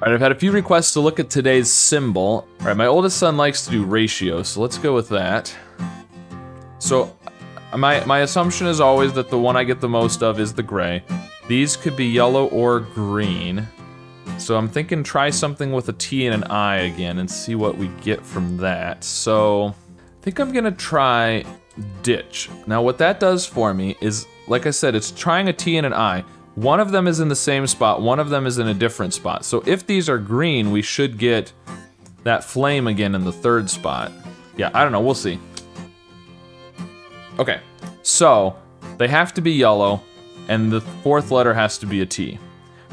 All right, I've had a few requests to look at today's Symble. All right, my oldest son likes to do ratio, so let's go with that. So my assumption is always that the one I get the most of is the gray. These could be yellow or green. So I'm thinking try something with a T and an I again and see what we get from that. So I think I'm gonna try ditch. Now what that does for me is, like I said, it's trying a T and an I. One of them is in the same spot, one of them is in a different spot. So if these are green, we should get that flame again in the third spot. Yeah, I don't know, we'll see. Okay, so they have to be yellow, and the fourth letter has to be a T.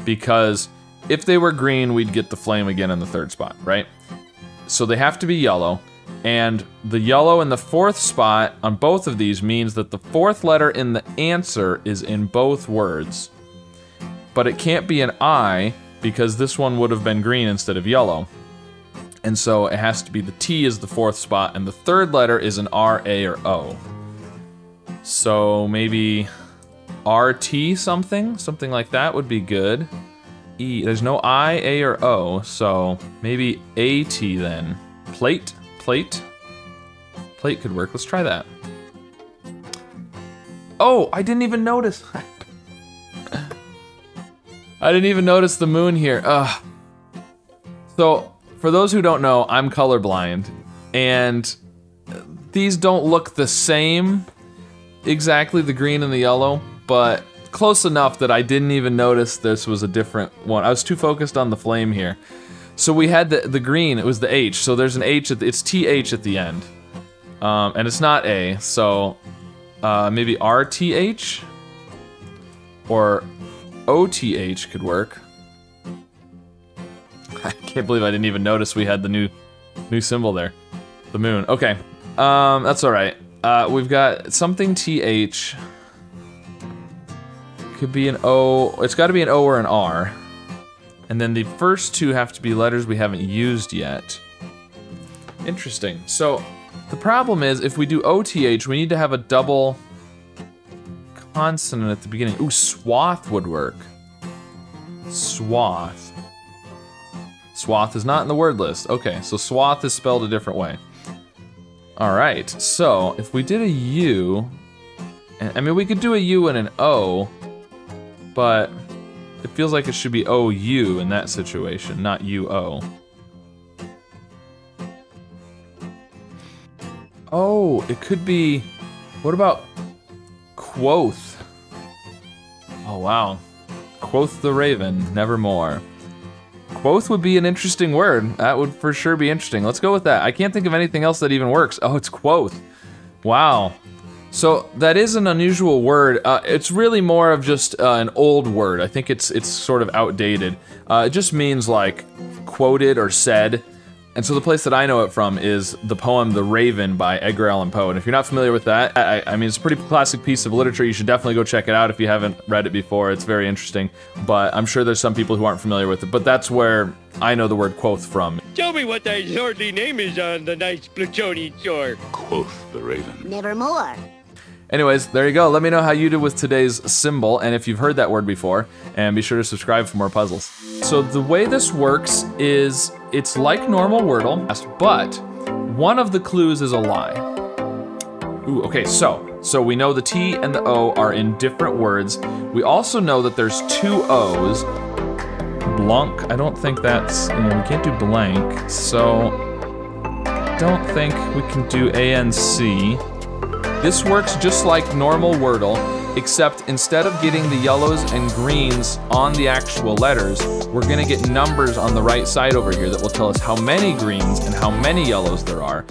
Because if they were green, we'd get the flame again in the third spot, right? So they have to be yellow, and the yellow in the fourth spot on both of these means that the fourth letter in the answer is in both words. But it can't be an I, because this one would have been green instead of yellow. And so it has to be the T is the fourth spot, and the third letter is an R, A, or O. So maybe RT something like that would be good. E, there's no I, A, or O, so maybe AT then. Plate could work, let's try that. Oh, I didn't even notice. I didn't even notice the moon here. Ugh. So, for those who don't know, I'm colorblind, and these don't look the same, exactly the green and the yellow, but close enough that I didn't even notice this was a different one. I was too focused on the flame here. So we had the green, it was the H, so there's an H, it's TH at the end. And it's not A, so maybe RTH? Or OTH could work. I can't believe I didn't even notice we had the new symbol there. The moon, okay. That's all right. We've got something TH. Could be an O, it's gotta be an O or an R. And then the first two have to be letters we haven't used yet. Interesting, so the problem is if we do OTH, we need to have a double consonant at the beginning. Ooh, swath would work. Swath. Swath is not in the word list. Okay, so swath is spelled a different way. All right, so if we did a U, I mean, we could do a U and an O, but it feels like it should be OU in that situation, not UO. Oh, it could be, what about quoth? Oh wow, quoth the raven, nevermore. Quoth would be an interesting word. That would for sure be interesting. Let's go with that. I can't think of anything else that even works. Oh, it's quoth. Wow. So that is an unusual word. It's really more of just an old word. I think it's sort of outdated. It just means like quoted or said. And so the place that I know it from is the poem The Raven by Edgar Allan Poe. And if you're not familiar with that, I mean, it's a pretty classic piece of literature. You should definitely go check it out if you haven't read it before. It's very interesting. But I'm sure there's some people who aren't familiar with it. But that's where I know the word quoth from. Tell me what thy lordly name is on the nice plutonian shore. Quoth the raven. Nevermore. Anyways, there you go. Let me know how you did with today's Symble, and if you've heard that word before, and be sure to subscribe for more puzzles. So the way this works is, it's like normal Wordle, but one of the clues is a lie. Ooh, okay, so we know the T and the O are in different words. We also know that there's two O's. Blanc, I don't think that's, we can't do blank, so I don't think we can do ANC. This works just like normal Wordle, except instead of getting the yellows and greens on the actual letters, we're gonna get numbers on the right side over here that will tell us how many greens and how many yellows there are.